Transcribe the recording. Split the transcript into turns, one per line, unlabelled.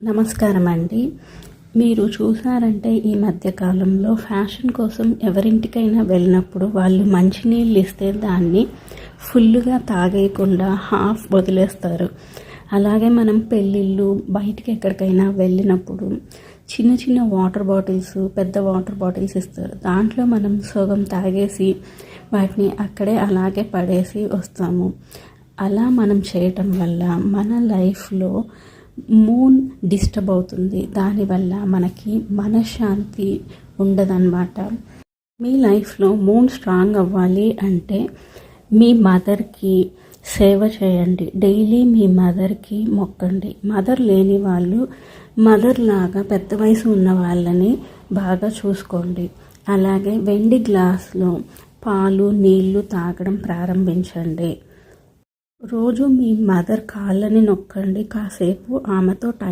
నమస్కారం అండి. మీరు చూసారంటే ఈ మధ్య కాలంలో ఫ్యాషన్ కోసం ఎవరింటికైనా వెళ్ళినప్పుడు వాళ్ళు మంచినీళ్ళు ఇస్తే దాన్ని ఫుల్లుగా తాగేయకుండా హాఫ్ వదిలేస్తారు. అలాగే మనం పెళ్ళిళ్ళు బయటికి ఎక్కడికైనా వెళ్ళినప్పుడు చిన్న చిన్న వాటర్ బాటిల్స్, పెద్ద వాటర్ బాటిల్స్ ఇస్తారు. దాంట్లో మనం సగం తాగేసి వాటిని అక్కడే అలాగే పడేసి వస్తాము. అలా మనం చేయటం వల్ల మన లైఫ్లో మూడ్ డిస్టర్బ్ అవుతుంది. దానివల్ల మనకి మనశ్శాంతి ఉండదన్నమాట. మీ లైఫ్లో మూడ్ స్ట్రాంగ్ అవ్వాలి అంటే మీ మదర్కి సేవ చేయండి. డైలీ మీ మదర్కి మొక్కండి. మదర్ లేని వాళ్ళు మదర్ లాగా పెద్ద వయసు ఉన్న వాళ్ళని బాగా చూసుకోండి. అలాగే వెండి గ్లాసులో పాలు, నీళ్లు తాగడం ప్రారంభించండి. రోజు మీ మదర్ కాళ్ళని నొక్కండి. కాసేపు ఆమెతో టైం